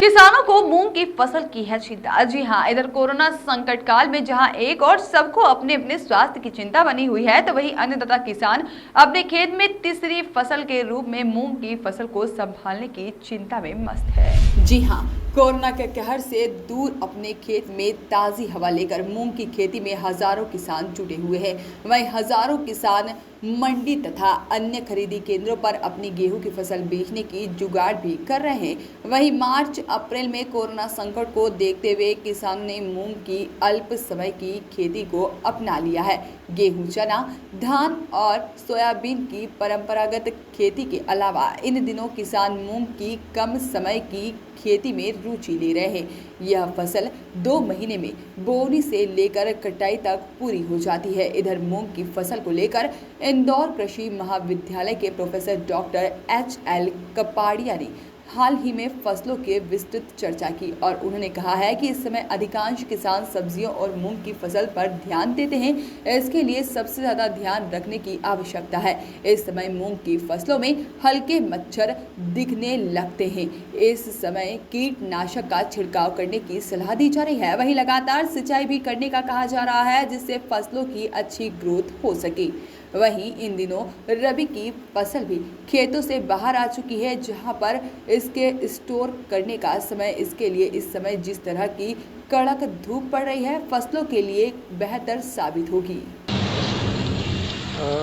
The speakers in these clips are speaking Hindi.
किसानों को मूंग की फसल की है चिंता। जी हां, इधर कोरोना संकट काल में जहां एक और सबको अपने अपने स्वास्थ्य की चिंता बनी हुई है, तो वहीं अन्नदाता किसान अपने खेत में तीसरी फसल के रूप में मूंग की फसल को संभालने की चिंता में मस्त है। जी हां, कोरोना के कहर से दूर अपने खेत में ताजी हवा लेकर मूंग की खेती में हजारों किसान जुटे हुए हैं। वहीं हजारों किसान मंडी तथा अन्य खरीदी केंद्रों पर अपनी गेहूं की फसल बेचने की जुगाड़ भी कर रहे हैं। वहीं मार्च अप्रैल में कोरोना संकट को देखते हुए किसानों ने मूंग की अल्प समय की खेती को अपना लिया है। गेहूं, चना, धान और सोयाबीन की परंपरागत खेती के अलावा इन दिनों किसान मूंग की कम समय की खेती में रुचि ले रहे हैं। यह फसल 2 महीने में बोनी से लेकर कटाई तक पूरी हो जाती है। इधर मूंग की फसल को लेकर इंदौर कृषि महाविद्यालय के प्रोफेसर डॉक्टर HL कपाड़िया ने हाल ही में फसलों की विस्तृत चर्चा की और उन्होंने कहा है कि इस समय अधिकांश किसान सब्जियों और मूंग की फसल पर ध्यान देते हैं। इसके लिए सबसे ज्यादा ध्यान रखने की आवश्यकता है। इस समय मूंग की फसलों में हल्के मच्छर दिखने लगते हैं। इस समय कीटनाशक का छिड़काव करने की सलाह दी जा रही है। वहीं लगातार सिंचाई भी करने का कहा जा रहा है, जिससे फसलों की अच्छी ग्रोथ हो सके। वहीं इन दिनों रबी की फसल भी खेतों से बाहर आ चुकी है, जहां पर इसके स्टोर करने का समय इसके लिए इस समय जिस तरह की कड़क धूप पड़ रही है, फसलों के लिए बेहतर साबित होगी।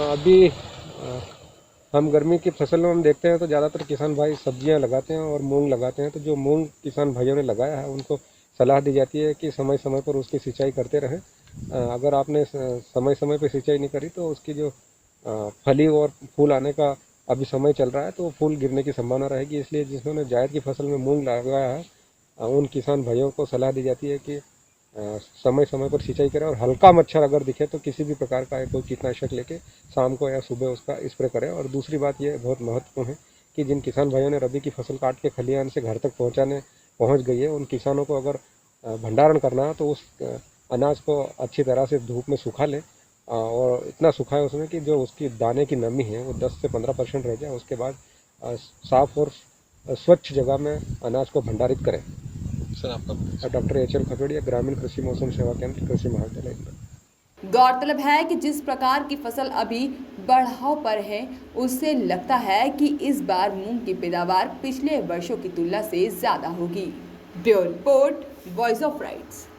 अभी हम गर्मी की फसल में हम देखते हैं तो ज़्यादातर किसान भाई सब्जियां लगाते हैं और मूंग लगाते हैं। तो जो मूंग किसान भाइयों ने लगाया है उनको सलाह दी जाती है कि समय समय पर उसकी सिंचाई करते रहें। अगर आपने समय समय पर सिंचाई नहीं करी तो उसकी जो फली और फूल आने का अभी समय चल रहा है तो फूल गिरने की संभावना रहेगी। इसलिए जिन्होंने जायद की फसल में मूंग लगाया है उन किसान भाइयों को सलाह दी जाती है कि समय समय पर सिंचाई करें और हल्का मच्छर अगर दिखे तो किसी भी प्रकार का कोई कीटनाशक लेके शाम को या सुबह उसका स्प्रे करें। और दूसरी बात यह बहुत महत्वपूर्ण है कि जिन किसान भाइयों ने रबी की फसल काट के खलिहान से घर तक पहुंच गई है, उन किसानों को अगर भंडारण करना है तो उस अनाज को अच्छी तरह से धूप में सुखा लें और इतना सुखाए उसमें कि जो उसकी दाने की नमी है वो 10 से 15% रह जाए। उसके बाद साफ और स्वच्छ जगह में अनाज को भंडारित करें। सर आपका डॉक्टर HL कपाड़िया, ग्रामीण कृषि मौसम सेवा केंद्र, कृषि महाविद्यालय। गौरतलब है कि जिस प्रकार की फसल अभी बढ़ाव पर है, उससे लगता है कि इस बार मूंग की पैदावार पिछले वर्षों की तुलना से ज्यादा होगी। Bureau report, voice of rights.